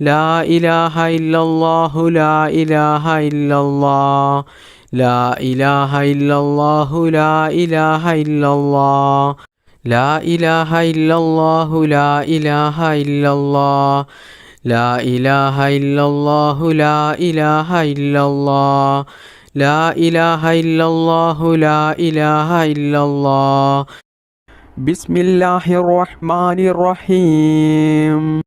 لا إله إلا الله لا إله إلا الله لا إله إلا الله لا إله إلا الله لا إله إلا الله لا إله إلا الله لا إله إلا الله لا إله إلا الله لا إله إلا الله لا إله إلا الله بسم الله الرحمن الرحيم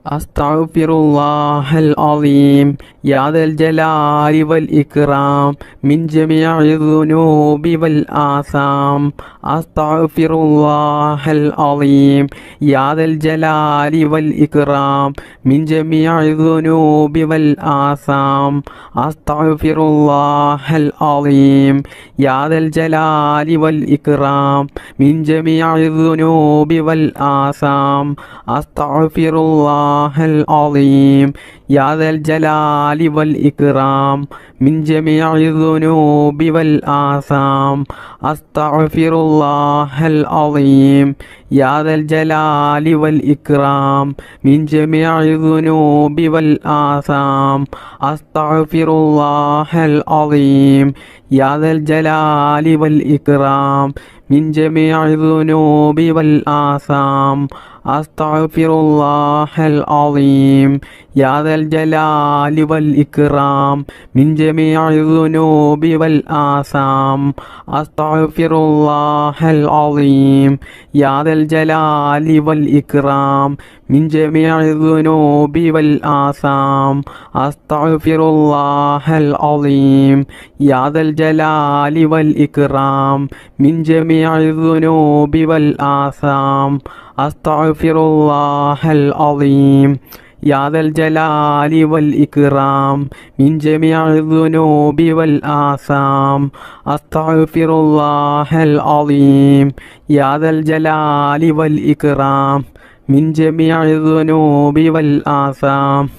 أستغفر الله العظيم يا ذا الجلال والإكرام من جميع الذنوب والآثام أستغفر الله العظيم يا ذا الجلال والإكرام من جميع الذنوب والآثام أستغفر الله العظيم يا ذا الجلال والإكرام من جميع الذنوب والآثام أستغفر الله العظيم يا ذا الجلال والإكرام من جميع الذنوب والآثام أستغفر الله العظيم يا ذا الجلال والإكرام من جميع الذنوب والآثام أستغفر الله العظيم يا ذا الجلال والإكرام من جميع الذنوب والآثام أستغفر الله العظيم يا ذا الجلال والإكرام من جميع الذنوب والآثام أستغفر الله العظيم يا ذا الجلال والإكرام من جميع الذنوب والآثام أستغفر الله العظيم يا ذا الجلال والإكرام من جميع الذنوب والآثام أستغفر الله العظيم يا ذا الجلال والإكرام من جميع الذنوب والآثام أستغفر الله العظيم يا ذا الجلال والإكرام من جميع الذنوب والآثام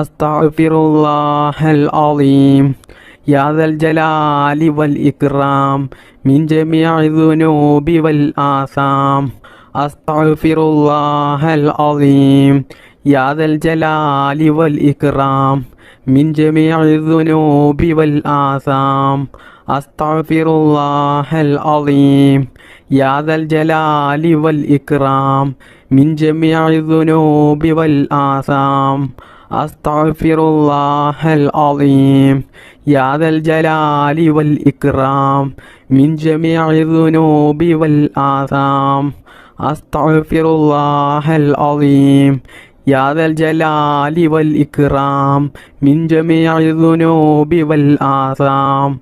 أستغفر الله العظيم يا ذا الجلال والإكرام من جميع الذنوب والآثام أستغفر الله العظيم يا ذا الجلال والإكرام من جميع الذنوب والآثام أستغفر الله العظيم يا ذا الجلال والإكرام من جميع الذنوب والآثام أستغفر الله العظيم يا ذا الجلال والإكرام من جميع الذنوب والآثام أستغفر الله العظيم يا ذا الجلال والإكرام من جميع الذنوب والآثام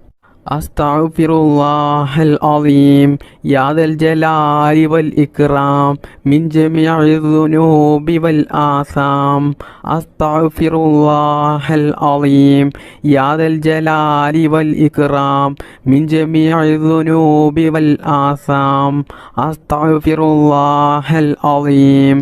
أستغفر الله العظيم يا ذا الجلال والإكرام من جميع الذنوب والآثام أستغفر الله العظيم يا ذا الجلال والإكرام من جميع الذنوب والآثام أستغفر الله العظيم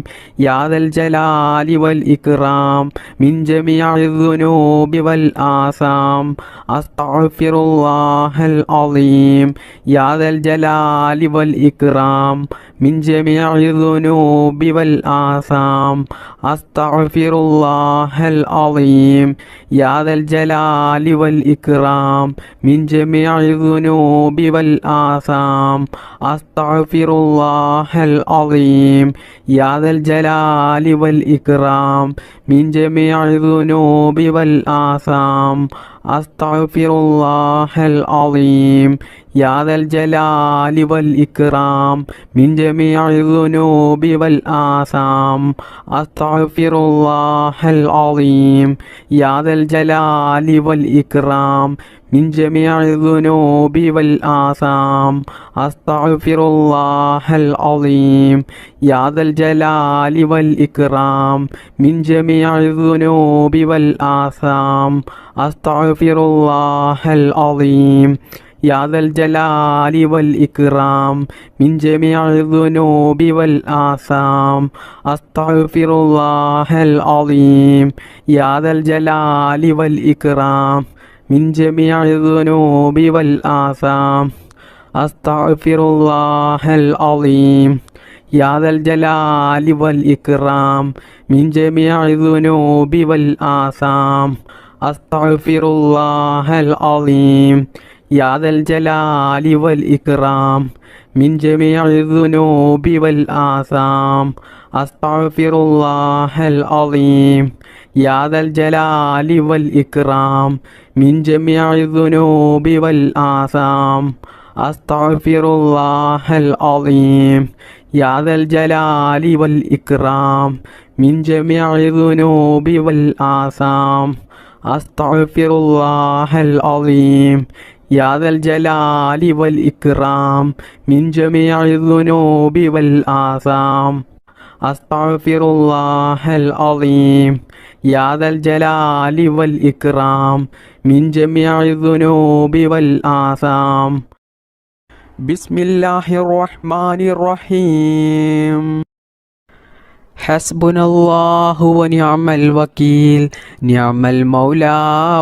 يا ذا الجلال والإكرام من جميع الذنوب والآثام أستغفر الله العظيم يا ذا الجلال والإكرام من جميع الذنوب والآثام أستغفر الله العظيم يا ذا الجلال والإكرام من جميع الذنوب والآثام أستغفر الله العظيم يا ذا الجلال والإكرام من جميع الذنوب والآثام أستغفر الله العظيم يا ذا الجلال والإكرام من جميع الذنوب والآثام أستغفر الله العظيم يا ذا الجلال والإكرام من جميع الذنوب والآثام أستغفر الله العظيم يا ذا الجلال والإكرام من جميع الذنوب والآثام أستغفر الله العظيم يا ذا الجلال والإكرام من جميع الذنوب والآثام أستغفر الله العظيم يا ذا الجلال والإكرام من جميع الذنوب والآثام أستغفر الله العظيم يا ذا الجلال والإكرام من جميع الذنوب والآثام أستغفر الله العظيم يا ذا الجلال والإكرام من جميع الذنوب والآثام أستغفر الله العظيم يا ذا الجلال والإكرام من جميع الذنوب والآثام أستغفر الله العظيم يا ذا الجلال والإكرام من جميع الذنوب والآثام أستغفر الله العظيم يا ذا الجلال والإكرام من جميع الذنوب والآثام أستغفر الله العظيم يا ذا الجلال والإكرام من جميع الذنوب والآثام بسم الله الرحمن الرحيم حسبنا الله ونعم الوكيل نعم المولى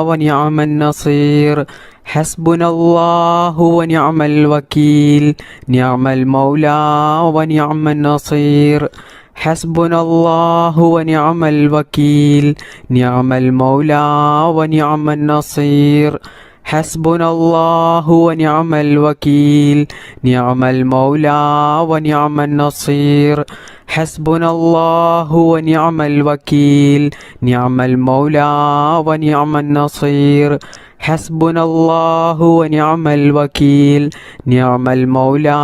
ونعم النصير حسبنا الله ونعم الوكيل نعم المولى ونعم النصير حسبنا الله ونعم الوكيل نعم المولى ونعم النصير حسبنا الله ونعم الوكيل نعم المولى ونعم النصير حسبنا الله ونعم الوكيل نعم المولى ونعم النصير حسبنا الله ونعم الوكيل نعم المولى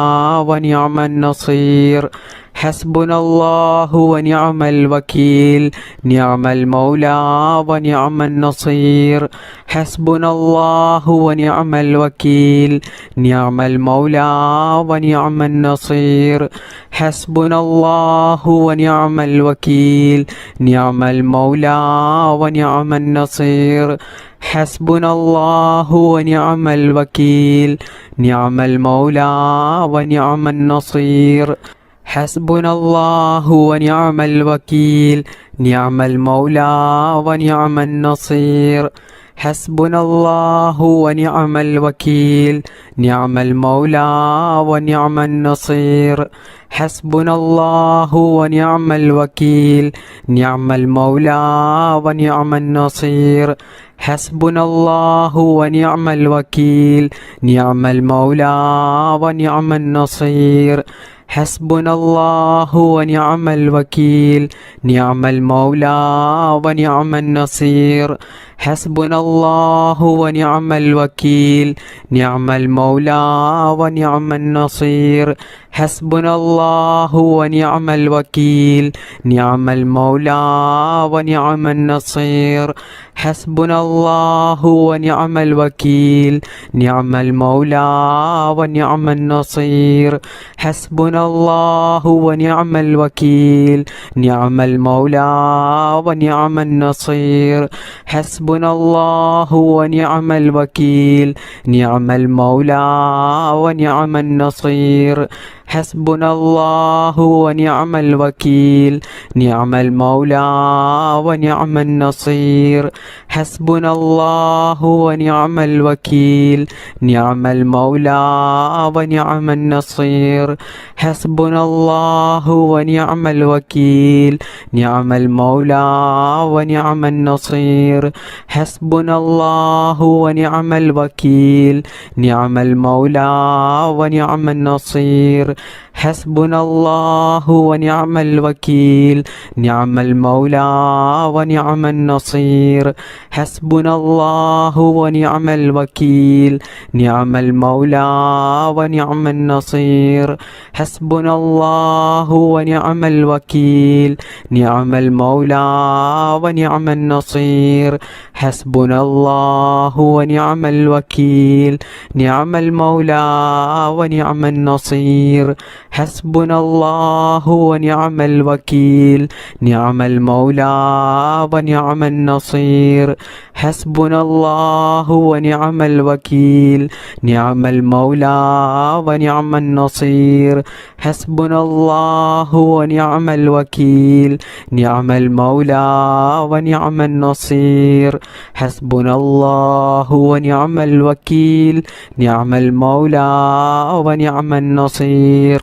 ونعم النصير حسبنا الله ونعم الوكيل نعم المولى ونعم النصير حسبنا الله ونعم الوكيل نعم المولى ونعم النصير حسبنا الله ونعم الوكيل نعم المولى ونعم النصير حسبنا الله ونعم الوكيل نعم المولى ونعم النصير حسبنا الله ونعم الوكيل نعم المولى ونعم النصير حسبنا الله ونعم الوكيل نعم المولى ونعم النصير حسبنا الله ونعم الوكيل نعم المولى ونعم النصير حسبنا الله ونعم الوكيل نعم المولى ونعم النصير حسبنا الله ونعم الوكيل نعم المولى ونعم النصير حسبنا الله ونعم الوكيل نعم المولى ونعم النصير حسبنا الله ونعم الوكيل نعم المولى ونعم النصير حسبنا الله ونعم الوكيل نعم المولى ونعم النصير حسبنا الله ونعم الوكيل نعم المولى ونعم النصير حسبنا الله ونعم الوكيل نعم المولى ونعم النصير حسبنا الله ونعم الوكيل نعم المولى ونعم النصير حسبنا الله ونعم الوكيل نعم المولى ونعم النصير حسبنا الله ونعم الوكيل نعم المولى ونعم النصير حسبنا الله ونعم الوكيل نعم المولى ونعم النصير حسبنا الله ونعم الوكيل نعم المولى ونعم النصير حسبنا الله ونعم الوكيل نعم المولى ونعم النصير حسبنا الله ونعم الوكيل نعم المولى ونعم النصير حسبنا الله ونعم الوكيل نعم المولى ونعم النصير حسبنا الله ونعم الوكيل نعم المولى ونعم النصير حسبنا الله ونعم الوكيل نعم المولى ونعم النصير حسبنا الله ونعم الوكيل نعم المولى ونعم النصير حسبنا الله ونعم الوكيل نعم المولى ونعم النصير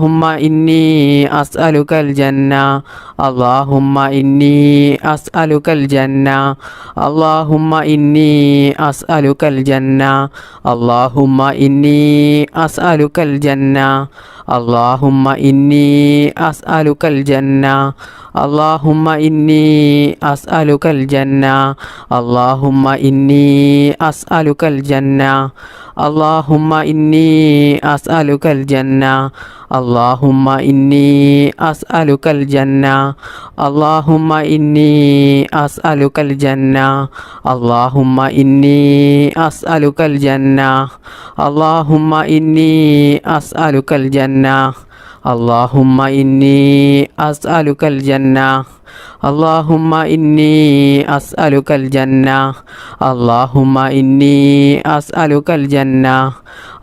اللهم إني أسألك الجنة اللهم إني أسألك الجنة اللهم إني أسألك الجنة اللهم إني أسألك الجنة اللهم إني أسألك الجنة اللهم إني أسألك الجنة اللهم إني أسألك الجنة اللهم إني أسألك الجنة اللهم إني أسألك الجنة اللهم إني أسألك الجنة اللهم إني أسألك الجنة اللهم إني أسألك الجنة اللهم إني أسألك الجنة اللهم إني أسألك الجنة اللهم إني أسألك الجنة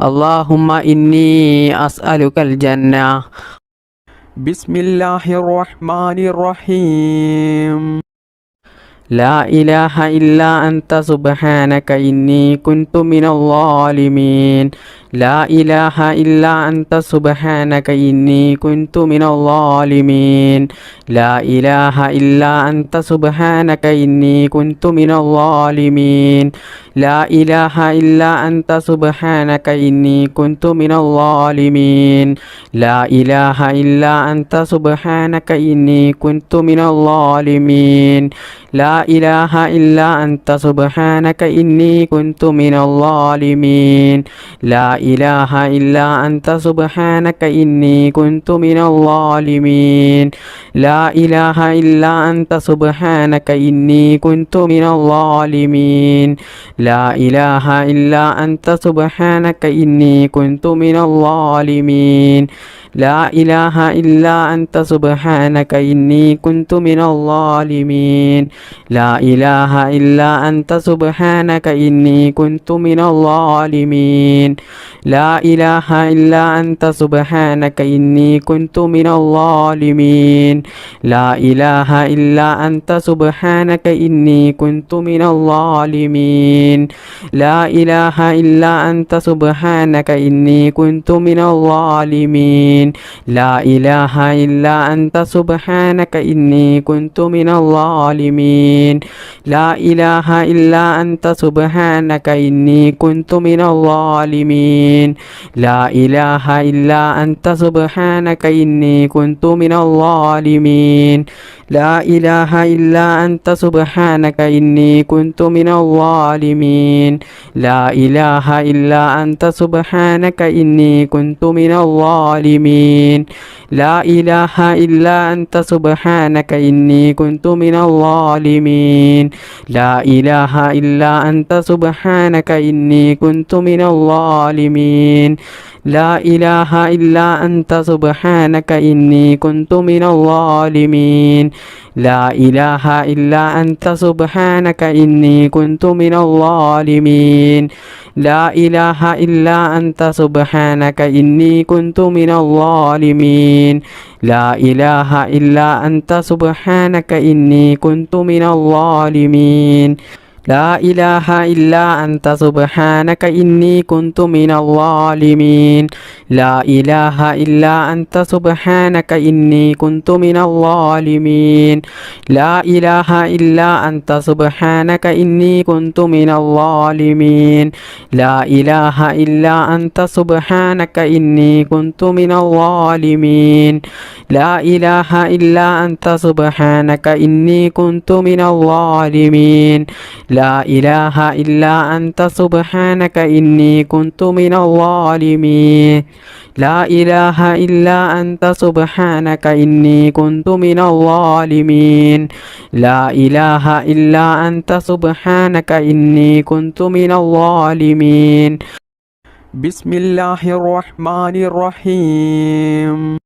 اللهم إني أسألك الجنة بسم الله الرحمن الرحيم لا إله إلا أنت سبحانك إني كنت من الظالمين لا إله إلا أنت سبحانك إني كنت من الظالمين لا إله إلا أنت سبحانك إني كنت من الظالمين لا إله إلا أنت سبحانك إني كنت من الظالمين لا إله إلا أنت سبحانك إني كنت من الظالمين لا إله إلا أنت سبحانك إني كنت من الظالمين لا إله إلا أنت سبحانك إني كنت من الظالمين لا إله إلا أنت سبحانك إني كنت من الظالمين لا إله إلا أنت سبحانك إني كنت من الظالمين لا إله إلا أنت سبحانك إني كنت من الظالمين لا إله إلا أنت سبحانك إني كنت من الظالمين لا إله إلا أنت سبحانك إني كنت من الظالمين لا إله إلا أنت سبحانك إني كنت من الظالمين لا إله إلا أنت سبحانك إني كنت من الظالمين لا إله إلا أنت سبحانك إني كنت من الظالمين لا إله إلا أنت سبحانك إني كنت من الظالمين لا إله إلا أنت سبحانك إني كنت من الظالمين لا إله إلا أنت سبحانك إني كنت من الظالمين لا إله إلا أنت سبحانك إني كنت من الظالمين لا إله إلا أنت سبحانك إني كنت من الظالمين لا إله إلا أنت سبحانك إني كنت من الظالمين لا إله إلا أنت سبحانك إني كنت من الظالمين لا إله إلا أنت سبحانك إني كنت من الظالمين لا إله إلا أنت سبحانك إني كنت من الظالمين لا إله إلا أنت سبحانك إني كنت من الظالمين لا إله إلا أنت سبحانك إني كنت من الظالمين لا إله إلا أنت سبحانك إني كنت من الظالمين لا إله إلا أنت سبحانك إني كنت من الظالمين لا إله إلا أنت سبحانك إني كنت من الظالمين لا إله إلا أنت سبحانك إني كنت من الظالمين لا إله إلا أنت سبحانك إني كنت من الظالمين لا إله إلا أنت سبحانك إني كنت من الظالمين لا إله إلا أنت سبحانك إني كنت من الظالمين بسم الله الرحمن الرحيم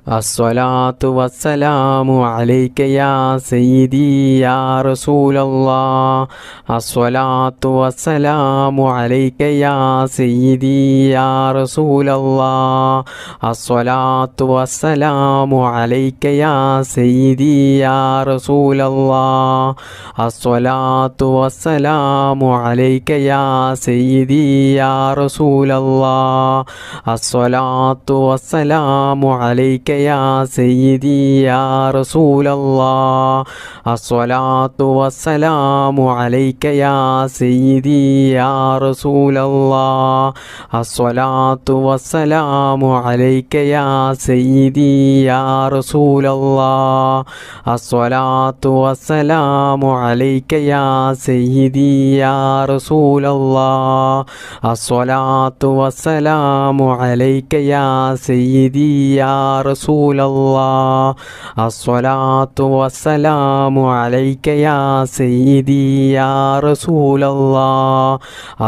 അസ്സലാത്തു വസ്സലാമു അലൈക യാ സയ്യിദി യാ റസൂലല്ലാഹ്. അസ്സലാത്തു വസ്സലാമു അലൈക യാ സയ്യിദി യാ റസൂലല്ലാഹ്. അസ്സലാത്തു വസ്സലാമു അലൈക യാ സയ്യിദി യാ റസൂലല്ലാഹ്. അസ്സലാത്തു വസ്സലാമു അലൈക യാ സയ്യിദി യാ റസൂലല്ലാഹ്. അസ്സലാത്തു വസ്സലാമു അലൈക യാ സയ്യിദി യാ റസൂലല്ലാഹ്. അസ്സലാത്തു വസ്സലാമു അലൈക യാ സയ്യിദി യാ റസൂലല്ലാഹ്. അസ്സലാത്തു വസ്സലാമു അലൈക യാ സയ്യിദി യാ റസൂലല്ലാഹ്. അസ്സലാത്തു വസ്സലാമു അലൈക യാ സയ്യിദി യാ റസൂലല്ലാഹ്. അസ്സലാത്തു വസ്സലാമു അലൈക യാ സയ്യിദി യാ റസൂലല്ലാഹ്. അസ്സലാത്തു വസ്സലാമു അലൈക യാ സയ്യിദി യാ റസൂലല്ലാഹ്.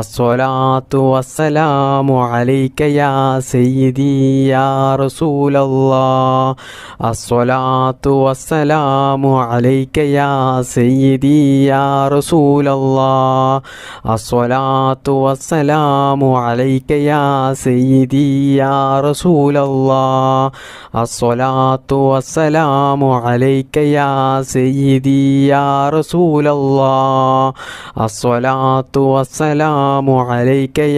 അസ്സലാത്തു വസ്സലാമു അലൈക യാ സയ്യിദി യാ റസൂലല്ലാഹ്. അസ്സലാത്തു വസ്സലാമു അലൈക യാ സയ്യിദി യാ റസൂലല്ലാഹ്. അസ്സലാത്തു വസ്സലാമു അലൈക യാ സയ്യിദി യാ റസൂലല്ലാഹ്. അസ്സലാത്തു വസ്സലാമു അലൈക യാ സയ്യിദി യാ റസൂലല്ലാഹ്. അസ്സലാത്തു വസ്സലാമു അലൈക യാ സയ്യിദി യാ റസൂലല്ലാഹ്. അസ്സലാത്തു വസ്സലാമു അലൈക യാ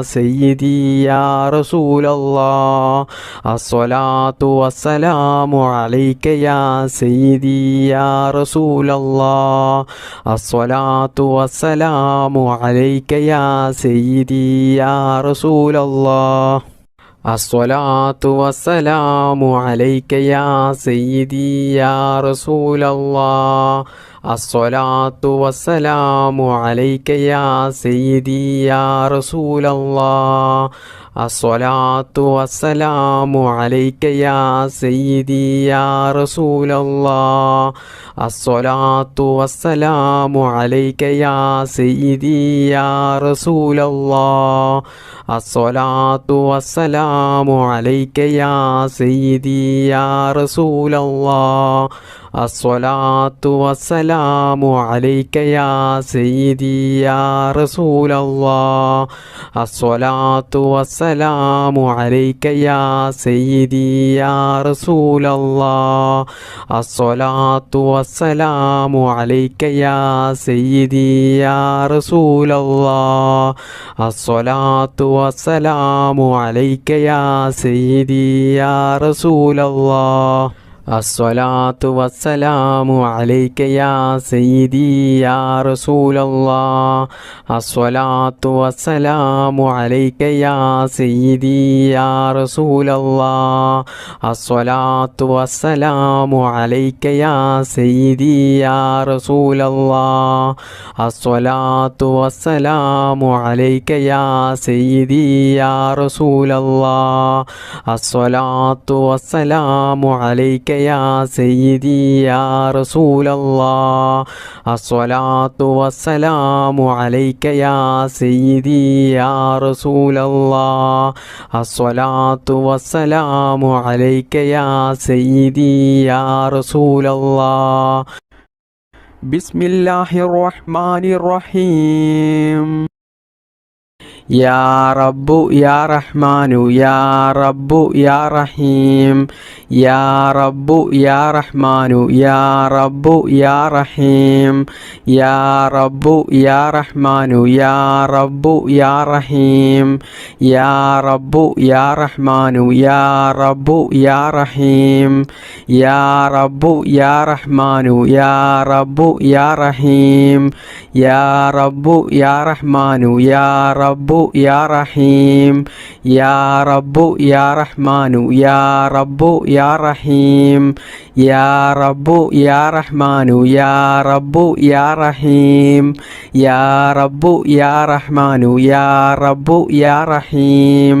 സയ്യിദി യാ റസൂലല്ലാഹ്. അസ്സലാത്തു വസ്സലാമു അലൈക യാ സയ്യിദി യാ റസൂലല്ലാഹ്. അസ്സലാത്തു വസ്സലാമു അലൈക യാ സയ്യിദി യാ റസൂലല്ലാഹ്. അസ്സലാത്തു വസ്സലാമു അലൈക യാ സയ്യിദി യാ റസൂലല്ലാഹ്. അസ്സലാത്തു വസ്സലാമു അലൈക യാ സയ്യിദി യാ റസൂലല്ലാഹ്. അസ്സലാത്തു വസ്സലാമു അലൈക യാ സയ്യിദി യാ റസൂലല്ലാഹ്. അസ്സലാത്തു വസ്സലാമു അലൈക യാ സയ്യിദി യാ റസൂലല്ലാഹ്. അസ്സലാത്തു വസ്സലാമു അലൈക യാ സയ്യിദി യാ റസൂലല്ലാഹ്. അസ്സലാത്തു വസ്സലാമു അലൈക യാ സയ്യിദി യാ റസൂലല്ലാഹ്. അസ്സലാത്തു വസ്സലാമു അലൈക യാ സയ്യിദി യാ റസൂലല്ലാഹ്. അസ്സലാത്തു വസ്സലാമു അലൈക യാ സയ്യിദി യാ റസൂലല്ലാഹ്. അസ്സലാത്തു വസ്സലാമു അലൈക യാ സയ്യിദി യാ റസൂലല്ലാഹ്. അസ്സലാത്തു വസ്സലാമു അലൈക യാ സയ്യിദി യാ റസൂലല്ലാഹ്. അസ്സലാത്തു വസ്സലാമു അലൈക യാ സയ്യിദി യാ റസൂലല്ലാഹ്. അസ്സലാത്തു വസ്സലാമു അലൈക യാ സയ്യിദി യാ റസൂലല്ലാഹ്. അസ്സലാത്തു വസ്സലാമു അലൈക യാ സയ്യിദി യാ റസൂലല്ലാഹ്. അസ്സലാത്തു വസ്സലാമു അലൈക യാ സയ്യിദി യാ റസൂലല്ലാഹ്. അസ്സലാത്തു വസ്സലാമു അലൈക യാ സയ്യിദി യാ റസൂലല്ലാഹ്. ബിസ്മില്ലാഹിർ റഹ്മാനിർ റഹീം. യാ റബ്ബു യാ റഹ്മാനു യാ റബ്ബു യാ റഹീം. യാ റബ്ബു യാ റഹ്മാനു യാ റബ്ബു യാ റഹീം. യാ റബ്ബു യാ റഹ്മാനു യാ റബ്ബു യാ റഹീം. യാ റബ്ബു യാ റഹ്മാനു യാ റബ്ബു യാ റഹീം. യാ റബ്ബു യാ റഹ്മാനു യാ റബ്ബു യാ റഹീം. യാ റബ്ബു യാ റഹ്മാനു യാ റബ്ബു യാ റഹീം. യാ റബ്ബു യാ റഹ്മാനു യാ റബ്ബു യാ റഹീം. യാ റബ്ബു യാ റഹ്മാനു യാ റബ്ബു യാ റഹീം. യാ റബ്ബു യാ റഹ്മാനു യാ റബ്ബു യാ റഹീം.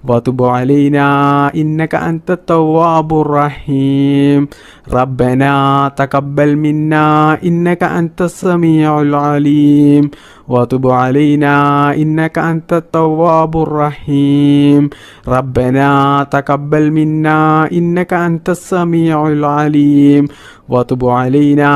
وتب علينا إنك أنت التواب الرحيم ربنا تقبل منا إنك أنت السميع العليم وتب علينا إنك أنت التواب الرحيم ربنا تقبل منا إنك أنت السميع العليم وتب علينا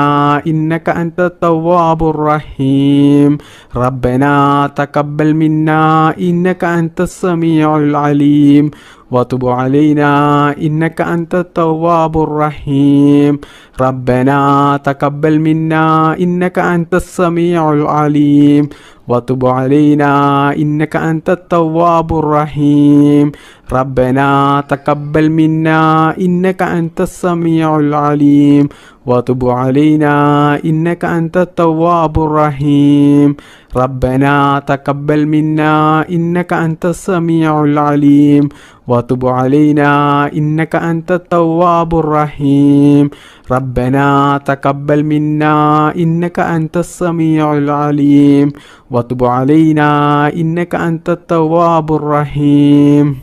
إنك أنت التواب الرحيم ربنا تقبل منا إنك أنت السميع العليم وتب علينا إنك أنت التواب الرحيم ربنا تقبل منا إنك أنت السميع العليم وتب علينا إنك أنت التواب الرحيم ربنا تقبل منا إنك أنت السميع العليم وتب علينا إنك أنت التواب الرحيم ربنا تقبل منا إنك أنت السميع العليم وتب علينا إنك أنت التواب الرحيم ربنا تقبل منا إنك أنت السميع العليم وتب علينا إنك أنت التواب الرحيم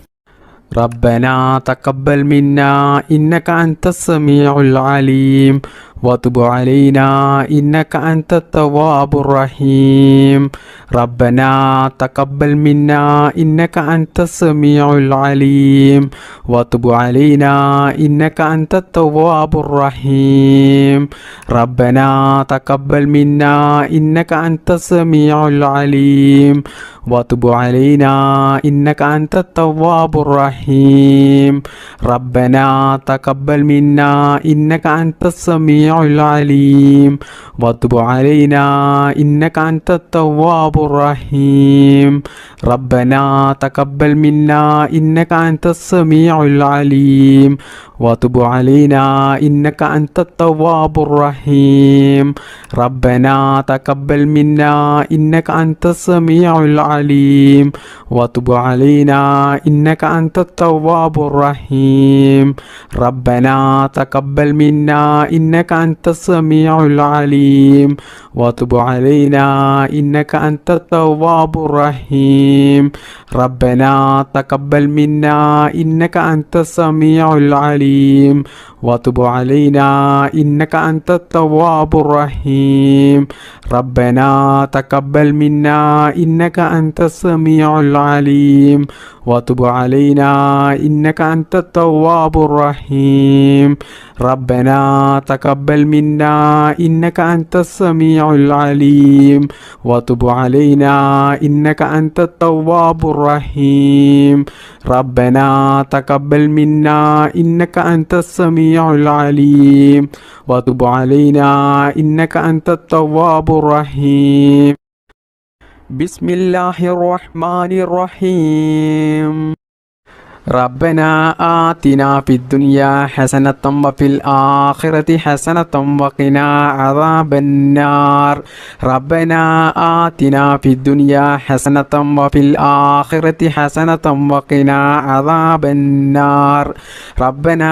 ربنا تقبل منا إنك أنت السميع العليم وتب علينا إنك أنت التواب الرحيم ربنا تقبل منا إنك أنت السميع العليم وتب علينا إنك أنت التواب الرحيم ربنا تقبل منا إنك أنت السميع العليم وتب علينا إنك أنت التواب الرحيم ربنا تقبل منا إنك أنت السميع العليم وتب علينا إنك أنت التواب الرحيم ربنا تقبل منا إنك أنت السميع العليم وتب علينا إنك أنت التواب الرحيم ربنا تقبل منا إنك أنت السميع العليم وتب علينا إنك أنت التواب الرحيم ربنا تقبل منا إنك أنت السميع العليم وتب علينا إنك أنت التواب الرحيم ربنا تقبل منا إنك أنت السميع العليم وتب علينا إنك أنت التواب الرحيم ربنا تقبل منا إنك أنت السميع العليم وتب علينا إنك أنت التواب الرحيم ربنا تقبل منا إنك أنت السميع العليم وتب علينا إنك أنت التواب الرحيم ربنا تقبل منا إنك أنت السميع العليم وتب علينا إنك أنت التواب الرحيم بسم الله الرحمن الرحيم ربنا آتنا في الدنيا حسنة وفي الآخرة حسنة وقنا عذاب النار ربنا آتنا في الدنيا حسنة وفي الآخرة حسنة وقنا عذاب النار ربنا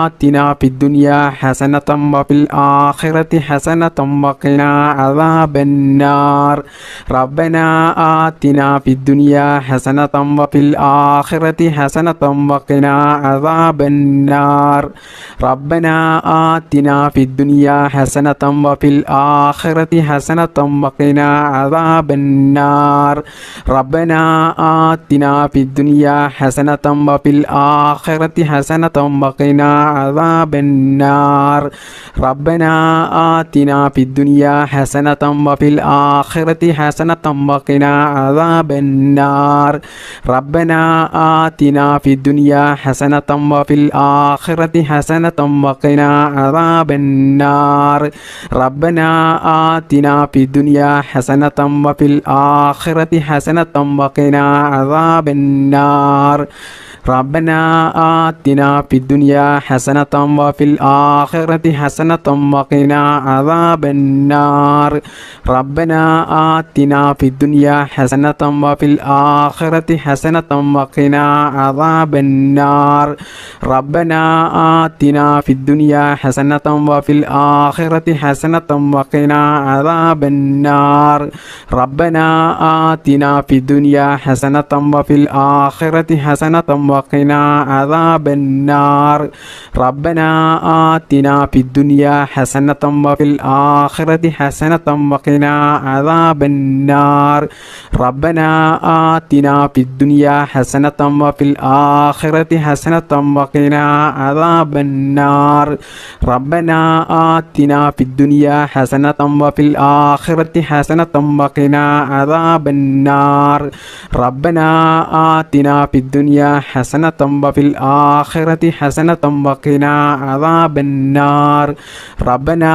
آتنا في الدنيا حسنة وفي الآخرة حسنة وقنا عذاب النار ربنا آتنا في الدنيا حسنة وفي الآخرة حسنة وقنا عذاب النار ربنا آتنا في الدنيا حسنة وفي الآخرة حسنة وقنا عذاب النار ربنا آتنا في الدنيا حسنة وفي الآخرة حسنة وقنا عذاب النار ربنا آتنا في الدنيا حسنة وفي الآخرة حسنة وقنا عذاب النار ربنا آتنا في الدنيا حسنة وفي الآخرة حسنة وقنا عذاب النار ربنا آتنا في الدنيا حسنة وفي الآخرة حسنة وقنا عذاب النار ربنا آتنا في الدنيا حسنة وفي الآخرة حسنة وقنا عذاب النار ربنا آتنا في الدنيا حسنة وفي الآخرة حسنة وقنا عذاب النار ربنا آتنا في الدنيا حسنة وفي الآخرة حسنة وقنا عذاب النار ربنا آتنا في الدنيا حسنة وفي الآخرة حسنة وقنا عذاب النار ربنا آتنا في الدنيا حسنة وفي الآخرة حسنة وقنا عذاب النار ربنا آتنا في الدنيا حسنة وفي الآخرة حسنة وقنا عذاب النار ربنا آتنا في الدنيا حسنة وفي الآخرة حسنة وقنا عذاب النار ربنا آتنا في الدنيا حسنة وفي الآخرة حسنة وقنا عذاب النار ربنا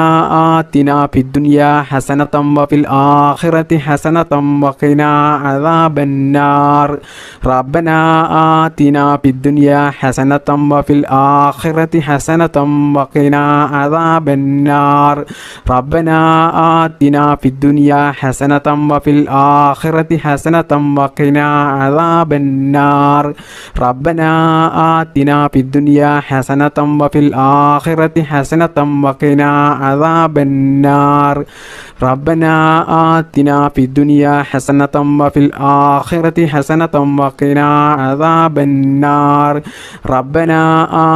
آتنا في الدنيا حسنة وفي الآخرة حسنة وقنا عذاب النار ربنا آتنا في الدنيا حسنة وفي الآخرة حسنة وقنا عذاب النار ربنا آتنا في الدنيا حسنة وفي الآخرة حسنة وقنا عذاب النار ربنا آتنا في الدنيا حسنة وفي الآخرة حسنة وقنا عذاب النار ربنا آتنا في الدنيا حسنة وفي الآخرة حسنة وقنا عذاب النار ربنا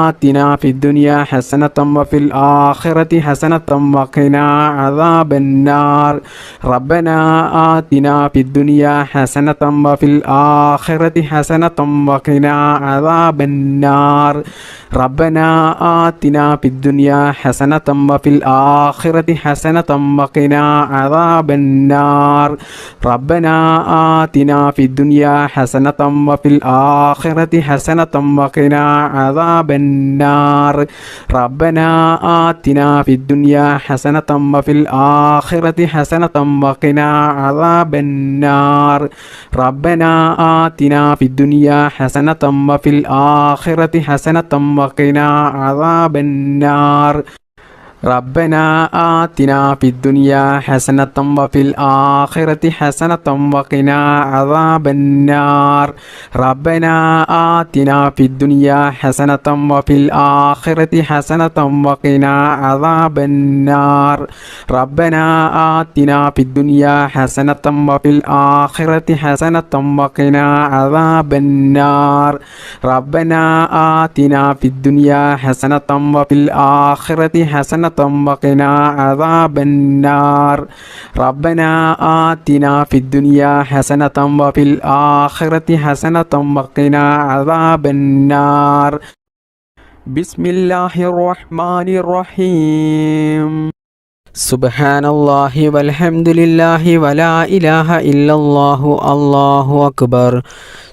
آتنا في الدنيا حسنة وفي الآخرة حسنة وقنا عذاب النار ربنا آتنا في الدنيا حسنة وفي الآخرة حسنة وقنا عذاب النار ربنا آتنا في الدنيا حسنة وفي الآخرة حسنة وقنا عذاب النار ربنا آتنا في الدنيا حسنة وفي الآخرة حسنة وقنا عذاب النار ربنا آتنا في الدنيا حسنة وفي الآخرة حسنة وقنا عذاب النار ربنا آتنا في الدنيا حسنة وفي الآخرة حسنة وقنا عذاب النار ربنا آتنا في الدنيا حسنة وفي الآخرة حسنة وقنا عذاب النار ربنا آتنا في الدنيا حسنة وفي الآخرة حسنة وقنا عذاب النار ربنا آتنا في الدنيا حسنة وفي الآخرة حسنة وقنا عذاب النار ربنا آتنا في الدنيا حسنة وفي الآخرة حسنة وقنا عذاب النار ربنا آتنا في الدنيا حسنة وفي الآخرة حسنة وقنا عذاب النار بسم الله الرحمن الرحيم سبحان الله والحمد لله ولا إله إلا الله الله أكبر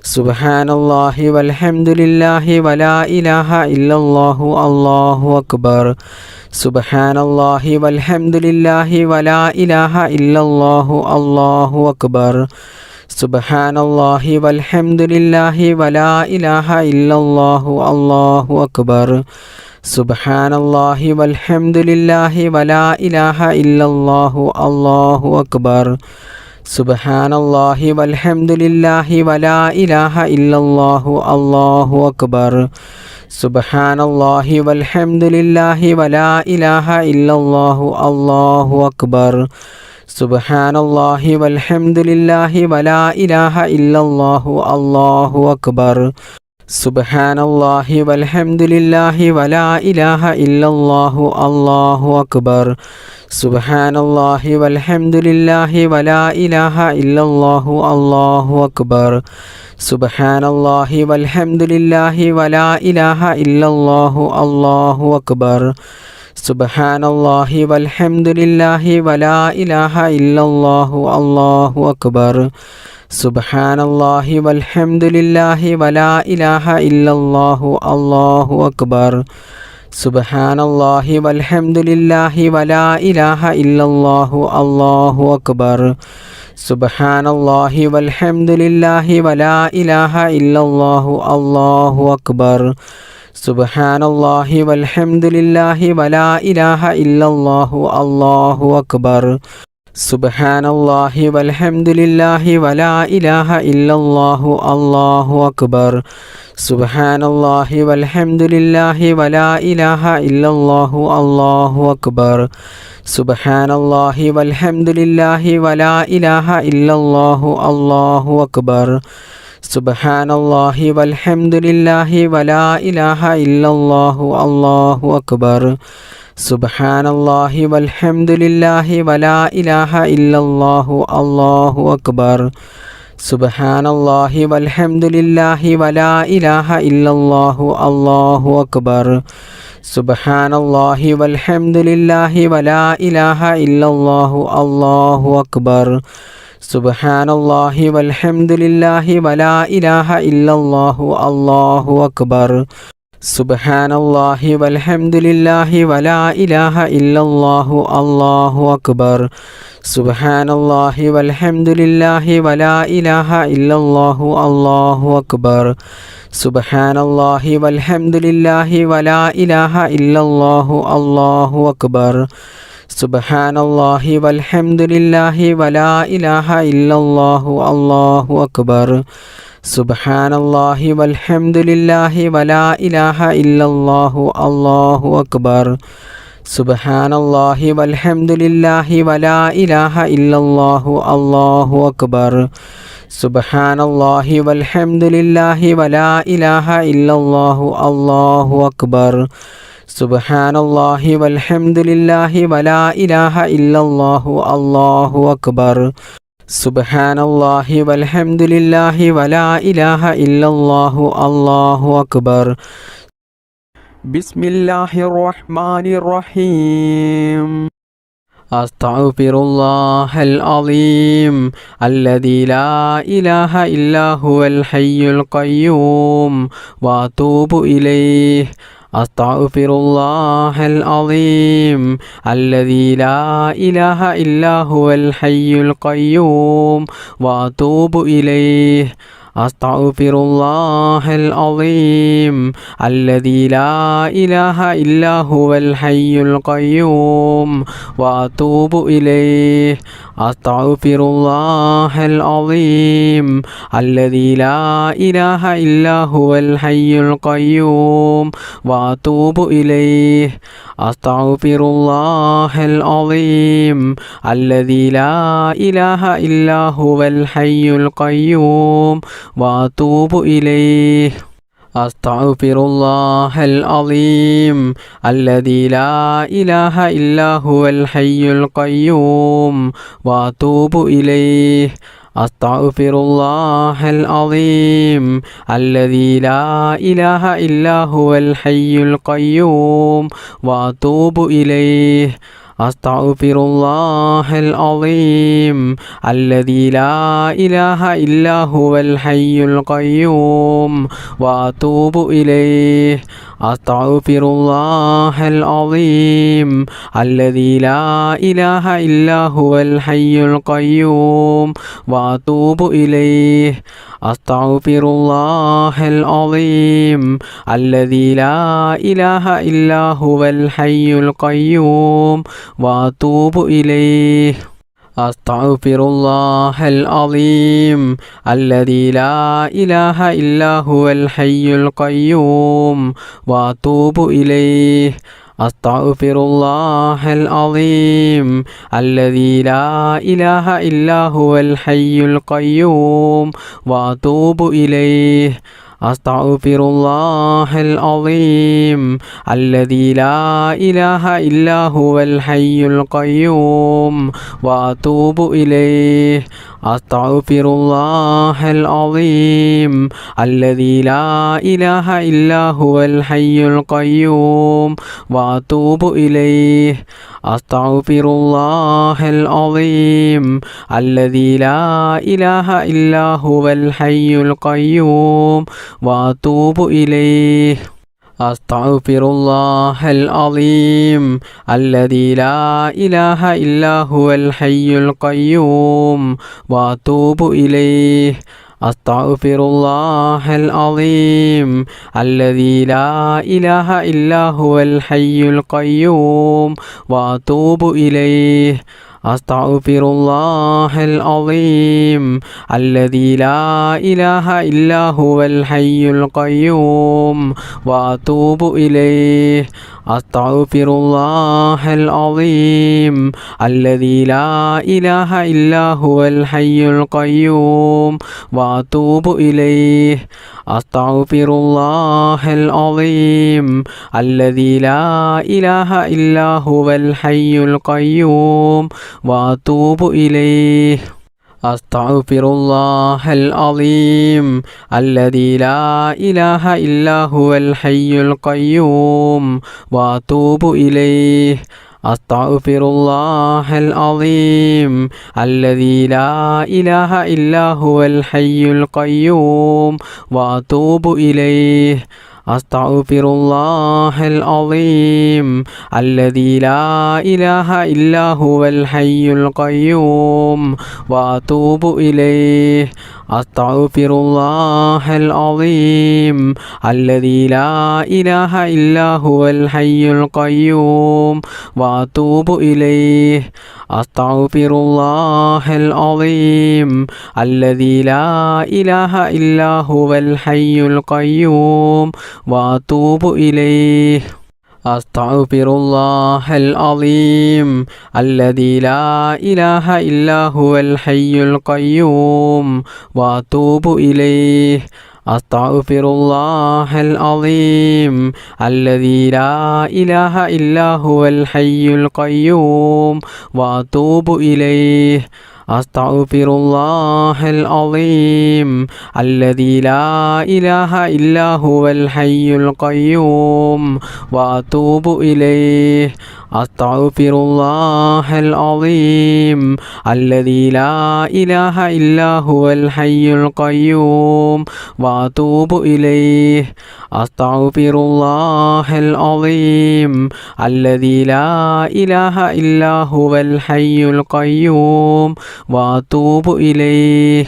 سبحان الله والحمد لله ولا إله إلا الله الله أكبر سبحان الله والحمد لله ولا إله إلا الله الله أكبر سبحان الله والحمد لله ولا إله إلا الله الله أكبر سبحان الله والحمد لله ولا إله إلا الله الله أكبر سبحان الله والحمد لله ولا إله إلا الله الله أكبر سبحان الله والحمد لله ولا إله إلا الله الله أكبر سبحان الله والحمد لله ولا إله إلا الله الله أكبر سبحان الله والحمد لله ولا إله إلا الله الله أكبر سبحان الله والحمد لله ولا إله إلا الله الله أكبر سبحان الله والحمد لله ولا إله إلا الله الله أكبر سبحان الله والحمد لله ولا إله إلا الله الله أكبر سبحان الله والحمد لله ولا إله إلا الله الله أكبر سبحان الله والحمد لله ولا إله إلا الله الله أكبر സുബ്ഹാനല്ലാഹി വൽഹംദുലില്ലാഹി വലാ ഇലാഹ ഇല്ലല്ലാഹു അല്ലാഹു അക്ബർ. സുബ്ഹാനല്ലാഹി വൽഹംദുലില്ലാഹി വലാ ഇലാഹ ഇല്ലല്ലാഹു അല്ലാഹു അക്ബർ. സുബ്ഹാനല്ലാഹി വൽഹംദുലില്ലാഹി വലാ ഇലാഹ ഇല്ലല്ലാഹു അല്ലാഹു അക്ബർ. സുബ്ഹാനല്ലാഹി വൽഹംദുലില്ലാഹി വലാ ഇലാഹ ഇല്ലല്ലാഹു അല്ലാഹു അക്ബർ. സുബ്ഹാനല്ലാഹി വൽഹംദുലില്ലാഹി വലാ ഇലാഹ ഇല്ലല്ലാഹു അല്ലാഹു അക്ബർ. സുബ്ഹാനല്ലാഹി വൽഹംദുലില്ലാഹി വലാ ഇലാഹ ഇല്ലല്ലാഹു അല്ലാഹു അക്ബർ. സുബ്ഹാനല്ലാഹി വൽഹംദുലില്ലാഹി വലാ ഇലാഹ ഇല്ലല്ലാഹു അല്ലാഹു അക്ബർ. സുബ്ഹാനല്ലാഹി വൽഹംദുലില്ലാഹി വലാ ഇലാഹ ഇല്ലല്ലാഹു അല്ലാഹു അക്ബർ. സുബ്ഹാനല്ലാഹി വൽഹംദുലില്ലാഹി വലാ ഇലാഹ ഇല്ലല്ലാഹു അല്ലാഹു അക്ബർ. സുബ്ഹാനല്ലാഹി വൽഹംദുലില്ലാഹി വലാ ഇലാഹ ഇല്ലല്ലാഹു അല്ലാഹു അക്ബർ. സുബ്ഹാനല്ലാഹി വൽഹംദുലില്ലാഹി വലാ ഇലാഹ ഇല്ലല്ലാഹു അല്ലാഹു അക്ബർ. സുബ്ഹാനല്ലാഹി വൽഹംദുലില്ലാഹി വലാ ഇലാഹ ഇല്ലല്ലാഹു അല്ലാഹു അക്ബർ. സുബ്ഹാനല്ലാഹി വൽഹംദുലില്ലാഹി വലാ ഇലാഹ ഇല്ലല്ലാഹു അല്ലാഹു അക്ബർ. സുബ്ഹാനല്ലാഹി വൽഹംദുലില്ലാഹി വലാ ഇലാഹ ഇല്ലല്ലാഹു അല്ലാഹു അക്ബർ. സുബ്ഹാനല്ലാഹി വൽഹംദുലില്ലാഹി വലാ ഇലാഹ ഇല്ലല്ലാഹു അല്ലാഹു അക്ബർ. സുബ്ഹാനല്ലാഹി വൽഹംദുലില്ലാഹി വലാ ഇലാഹ ഇല്ലല്ലാഹു അല്ലാഹു അക്ബർ. സുബ്ഹാനല്ലാഹി വൽഹംദുലില്ലാഹി വലാ ഇലാഹ ഇല്ലല്ലാഹു അല്ലാഹു അക്ബർ. സുബ്ഹാനല്ലാഹി വൽഹംദുലില്ലാഹി വലാ ഇലാഹ ഇല്ലല്ലാഹു അല്ലാഹു അക്ബർ. സുബ്ഹാനല്ലാഹി വൽഹംദുലില്ലാഹി വലാ ഇലാഹ ഇല്ലല്ലാഹു അല്ലാഹു അക്ബർ. ബിസ്മില്ലാഹിർ റഹ്മാനിർ റഹീം. അസ്തഗ്ഫിറുല്ലാഹൽ അളീം അല്ലദീ ലാ ഇലാഹ ഇല്ലാ ഹുവൽ ഹയ്യുൽ ഖയ്യൂം വഅതൂബു ഇലൈഹി. അസ്തഗ്ഫിറുല്ലാഹൽ അളീം അല്ലദീ ലാ ഇലാഹ ഇല്ലാ ഹുവൽ ഹയ്യുൽ ഖയ്യൂം വഅതൂബു ഇലൈഹി. അസ്തഗ്ഫിറുല്ലാഹൽ അളീം അല്ലദീ ലാ ഇലാഹ ഇല്ലാ ഹുവൽ ഹയ്യുൽ ഖയ്യൂം വഅതൂബു ഇലൈഹി. അസ്തഗ്ഫിറുല്ലാഹൽ അളീം അല്ലദീ ലാ ഇലാഹ ഇല്ലാ ഹുവൽ ഹയ്യുൽ ഖയ്യൂം വഅതൂബു ഇലൈഹി. അസ്തഗ്ഫിറുല്ലാഹൽ അളീം അല്ലദീ ലാ ഇലാഹ ഇല്ലാ ഹുവൽ ഹയ്യുൽ ഖയ്യൂം വഅതൂബു ഇലൈഹി. അസ്തഗ്ഫിറുല്ലാഹൽ അളീം അല്ലദീ ലാ ഇലാഹ ഇല്ലാ ഹുവൽ ഹയ്യുൽ ഖയ്യൂം വഅതൂബു ഇലൈഹി. അസ്തഗ്ഫിറുല്ലാഹൽ അളീം അല്ലദീ ലാ ഇലാഹ ഇല്ലാ ഹുവൽ ഹയ്യുൽ ഖയ്യൂം വഅതൂബു ഇലൈഹി. അസ്തഗ്ഫിറുല്ലാഹൽ അളീം അല്ലദീ ലാ ഇലാഹ ഇല്ലാ ഹുവൽ ഹയ്യുൽ ഖയ്യൂം വഅതൂബു ഇലൈഹി. അസ്തഗ്ഫിറുല്ലാഹൽ അളീം അല്ലദീ ലാ ഇലാഹ ഇല്ലാ ഹുവൽ ഹയ്യുൽ ഖയ്യൂം വഅതൂബു ഇലൈഹി. അസ്തഗ്ഫിറുല്ലാഹൽ അളീം അല്ലദീ ലാ ഇലാഹ ഇല്ലാ ഹുവൽ ഹയ്യുൽ ഖയ്യൂം വഅതൂബു ഇലൈഹി. അസ്തഗ്ഫിറുല്ലാഹൽ അളീം അല്ലദീ ലാ ഇലാഹ ഇല്ലാ ഹുവൽ ഹയ്യുൽ ഖയ്യൂം വഅതൂബു ഇലൈഹി. അസ്തഗ്ഫിറുല്ലാഹൽ അളീം അല്ലദീ ലാ ഇലാഹ ഇല്ലാ ഹുവൽ ഹയ്യുൽ ഖയ്യൂം വഅതൂബു ഇലൈഹി. അസ്തഗ്ഫിറുല്ലാഹൽ അളീം അല്ലദീ ലാ ഇലാഹ ഇല്ലാ ഹുവൽ ഹയ്യുൽ ഖയ്യൂം വഅതൂബു ഇലൈഹി. അസ്തഗ്ഫിറുല്ലാഹൽ അളീം അല്ലദീ ലാ ഇലാഹ ഇല്ലാ ഹുവൽ ഹയ്യുൽ ഖയ്യൂം വഅതൂബു ഇലൈഹി. അസ്തഗ്ഫിറുല്ലാഹൽ അളീം അല്ലദീ ലാ ഇലാഹ ഇല്ലാ ഹുവൽ ഹയ്യുൽ ഖയ്യൂം വഅതൂബു ഇലൈഹി. أستغفر الله العظيم الذي لا إله إلا هو الحي القيوم وأتوب إليه أستغفر الله العظيم الذي لا إله إلا هو الحي القيوم وأتوب إليه أستغفر الله العظيم الذي لا إله إلا هو الحي القيوم وأتوب إليه أستغفر الله العظيم الذي لا إله إلا هو الحي القيوم وأتوب إليه أستغفر الله العظيم الذي لا إله إلا هو الحي القيوم وأتوب إليه أستغفر الله العظيم الذي لا إله إلا هو الحي القيوم وأتوب إليه أستغفر الله العظيم الذي لا إله إلا هو الحي القيوم وأتوب إليه أستغفر الله العظيم الذي لا إله إلا هو الحي القيوم وأتوب إليه أستغفر الله العظيم الذي لا إله إلا هو الحي القيوم وأتوب إليه أستغفر الله العظيم الذي لا إله إلا هو الحي القيوم وأتوب إليه أستغفر الله العظيم الذي لا إله إلا هو الحي القيوم وأتوب إليه أستغفر الله العظيم الذي لا إله إلا هو الحي القيوم وأتوب إليه أستغفر الله العظيم الذي لا إله إلا هو الحي القيوم وأتوب إليه أستغفر الله العظيم الذي لا إله إلا هو الحي القيوم وأتوب إليه أستغفر الله العظيم الذي لا إله إلا هو الحي القيوم وأتوب إليه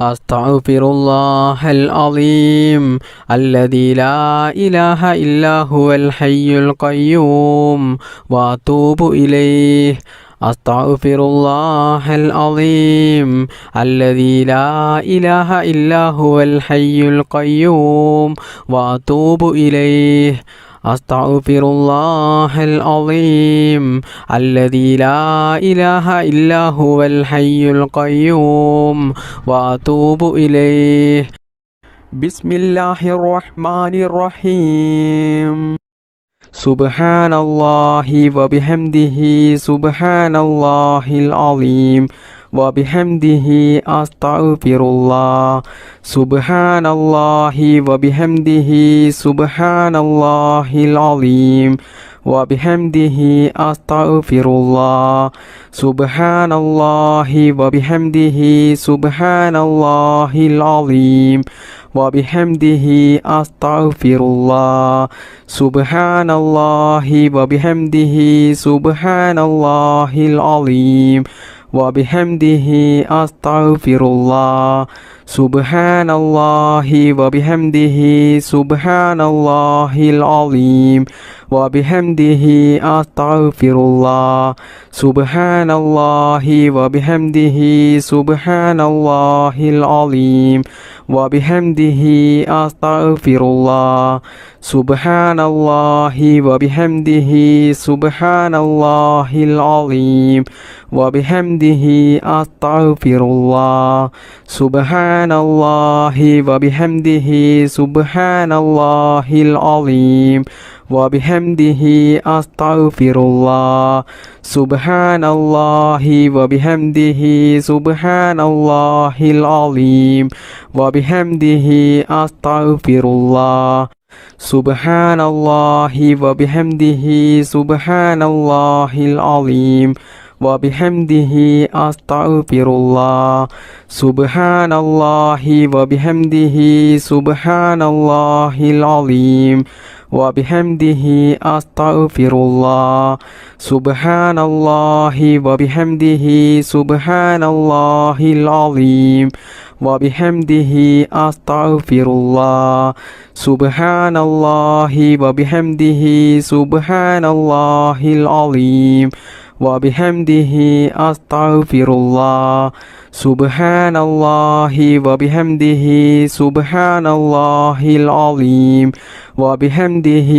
أستغفر الله العظيم الذي لا إله إلا هو الحي القيوم وأتوب إليه أستغفر الله العظيم الذي لا إله إلا هو الحي القيوم وأتوب إليه أستغفر الله العظيم الذي لا إله إلا هو الحي القيوم وأتوب إليه بسم الله الرحمن الرحيم سبحان الله وبحمده سبحان الله العظيم وبحمده أستغفر الله سبحان الله وبحمده سبحان الله العظيم وبحمده أستغفر الله سبحان الله وبحمده سبحان الله العظيم وبحمده أستغفر الله سبحان الله وبحمده سبحان الله العظيم وبحمده أستغفر الله سبحان الله وبحمده سبحان الله العظيم وبحمده أستغفر الله سبحان الله وبحمده سبحان الله العظيم وبحمده أستغفر الله سبحان الله وبحمده سبحان الله العظيم وبحمده أستغفر الله سبحان الله وبحمده سبحان الله العظيم وبحمده أستغفر الله سبحان الله وبحمده سبحان الله العظيم وبحمده أستغفر الله سبحان الله وبحمده سبحان الله العظيم وبحمده أستغفر الله سبحان الله وبحمده سبحان الله العظيم وبحمده أستغفر الله سبحان الله وبحمده سبحان الله العظيم وبحمده أستغفر الله سبحان الله وبحمده سبحان الله العظيم وبحمده أستغفر الله سبحان الله وبحمده سبحان الله العظيم وبحمده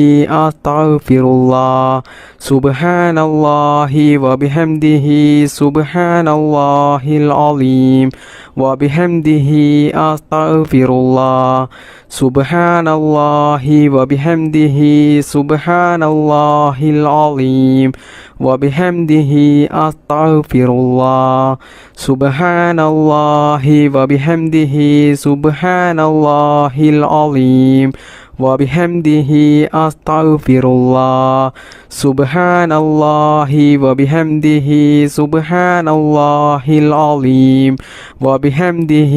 أستغفر الله سبحان الله وبحمده سبحان الله العظيم وبحمده أستغفر الله سبحان الله وبحمده سبحان الله العظيم وبحمده أستغفر الله سبحان الله وبحمده سبحان الله العظيم وبحمده أستغفر الله سبحان الله وبحمده سبحان الله العظيم وبحمده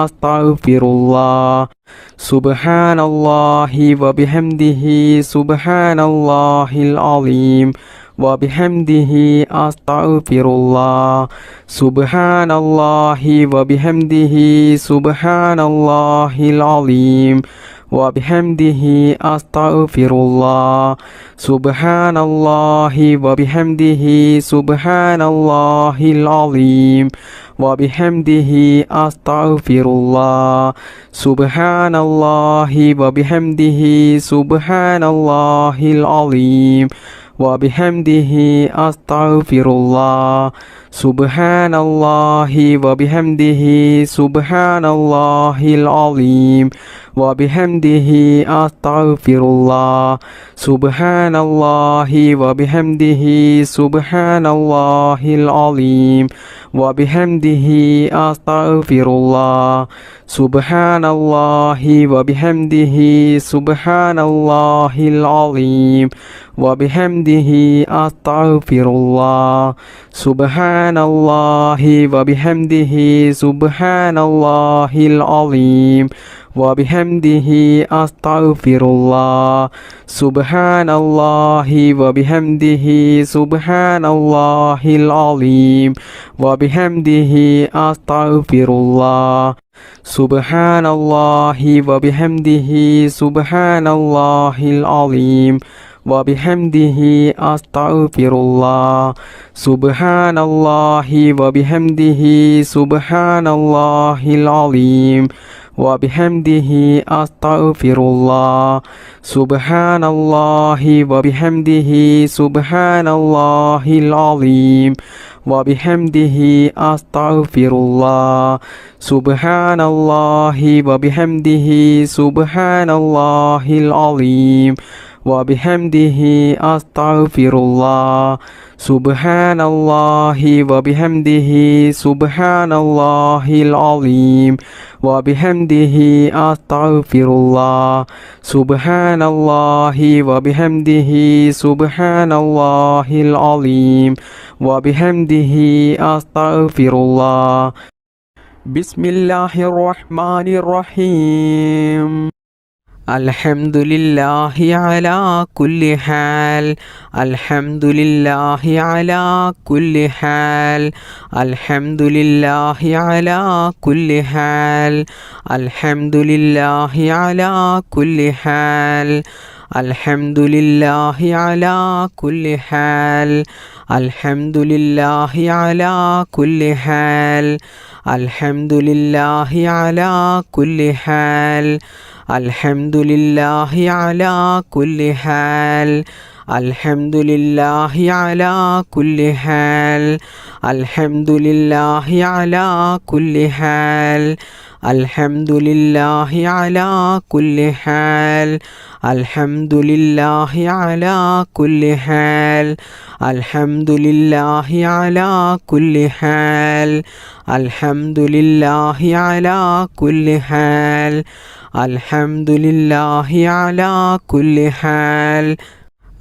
أستغفر الله سبحان الله وبحمده سبحان الله العظيم وبحمده أستغفر الله سبحان الله وبحمده سبحان الله العظيم وبحمده أستغفر الله سبحان الله وبحمده سبحان الله العظيم وبحمده أستغفر الله سبحان الله وبحمده سبحان الله العظيم وبحمده أستغفر الله سبحان الله وبحمده سبحان الله العظيم وبحمده أستغفر الله سبحان الله وبحمده سبحان الله العظيم وبحمده أستغفر الله سبحان الله وبحمده سبحان الله العظيم وبحمده أستغفر الله سبحان الله وبحمده سبحان الله العظيم وبحمده أستغفر الله سبحان الله وبحمده سبحان الله العظيم وبحمده أستغفر الله سبحان الله وبحمده سبحان الله العظيم وبحمده أستغفر الله سبحان الله وبحمده سبحان الله العظيم وبحمده أستغفر الله سبحان الله وبحمده سبحان الله العظيم وبحمده أستغفر الله سبحان الله وبحمده سبحان الله العظيم وبحمده أستغفر الله سبحان الله وبحمده سبحان الله العظيم وبحمده أستغفر الله سبحان الله وبحمده سبحان الله العظيم وبحمده أستغفر الله بسم الله الرحمن الرحيم الحمد لله على كل حال الحمد لله على كل حال الحمد لله على كل حال الحمد لله على كل حال الحمد لله على كل حال الحمد لله على كل حال الحمد لله على كل حال الحمد لله على كل حال الحمد لله على كل حال الحمد لله على كل حال الحمد لله على كل حال الحمد لله على كل حال الحمد لله على كل حال الحمد لله على كل حال الحمد لله على كل حال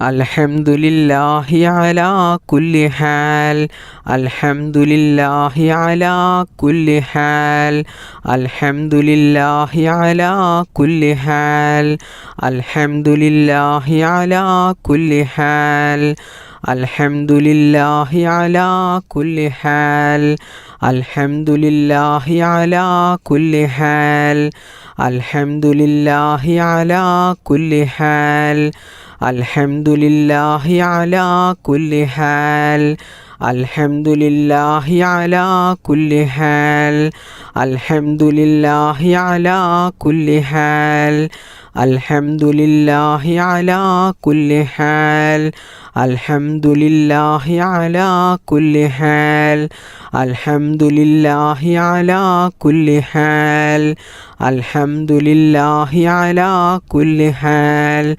الحمد لله على كل حال. الحمد لله على كل حال. الحمد لله على كل حال. الحمد لله على كل حال. الحمد لله على كل حال. الحمد لله على كل حال. الحمد لله على كل حال. الحمد لله على كل حال. الحمد لله على كل حال. الحمد لله على كل حال. الحمد لله على كل حال. الحمد لله على كل حال. الحمد لله على كل حال. الحمد لله على كل حال.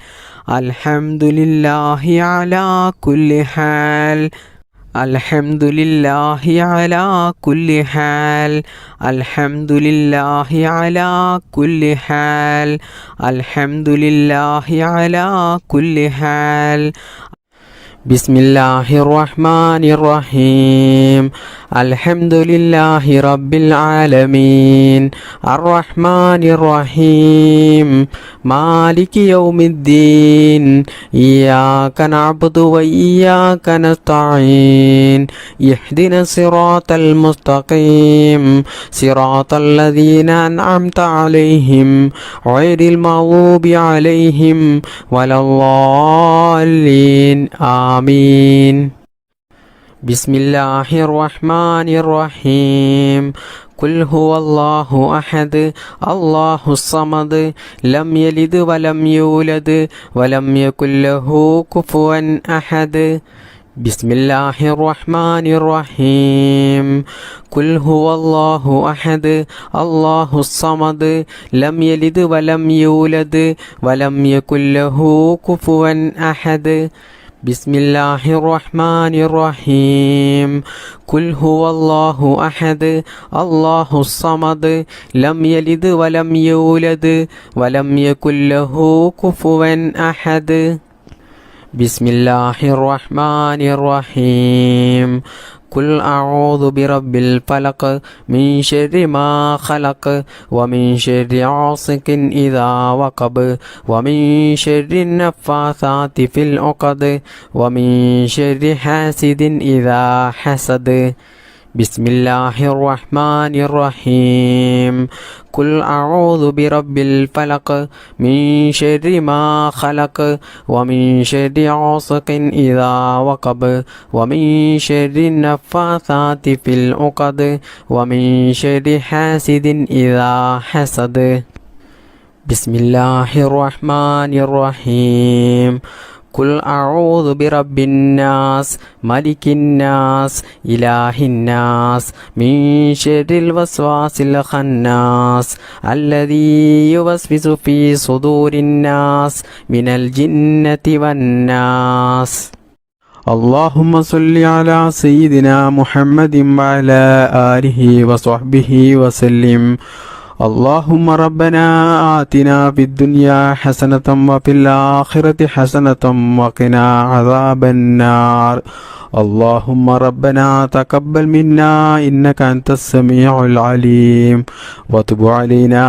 الحمد لله على كل حال. الحمد لله على كل حال. الحمد لله على كل حال. الحمد لله على كل حال. بسم الله الرحمن الرحيم. الحمد لله رب العالمين الرحمن الرحيم مالك يوم الدين إياك نعبد وإياك نستعين اهدنا الصراط المستقيم صراط الذين أنعمت عليهم غير المغضوب عليهم ولا الضالين آمين. بسم الله الرحمن الرحيم. قل هو الله أحد الله الصمد لم يلد ولم يولد ولم يكن له كفوا أحد. بسم الله الرحمن الرحيم. قل هو الله أحد الله الصمد لم يلد ولم يولد ولم يكن له كفوا أحد. بسم الله الرحمن الرحيم. قل هو الله أحد الله الصمد لم يلد ولم يولد ولم يكن له كفوا أحد. بسم الله الرحمن الرحيم. قل أعوذ برب الفلق من شر ما خلق ومن شر غاسق إذا وقب ومن شر النفاثات في العقد ومن شر حاسد إذا حسد. بسم الله الرحمن الرحيم. قل أعوذ برب الفلق من شر ما خلق ومن شر غاسق إذا وقب ومن شر النفاثات في العقد ومن شر حاسد إذا حسد. بسم الله الرحمن الرحيم. قل أعوذ برب الناس ملك الناس إله الناس من شر الوسواس الخناس الذي يوسوس في صدور الناس من الجنة والناس. اللهم صل على سيدنا محمد وعلى آله وصحبه وسلم. اللهم ربنا آتنا في الدنيا حسنة وفي الآخرة حسنة وقنا عذاب النار. اللهم ربنا تقبل منا إنك أنت السميع العليم وتب علينا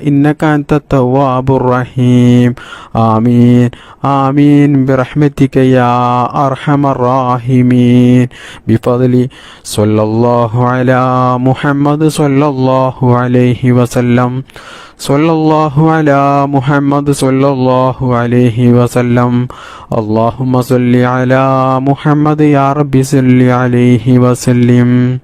إنك أنت التواب الرحيم. آمين آمين برحمتك يا أرحم الراحمين. بفضل صلى الله على محمد صلى الله عليه وسلم. صلى الله على محمد صلى الله عليه وسلم. اللهم صل على محمد يا رب صل عليه وسلم.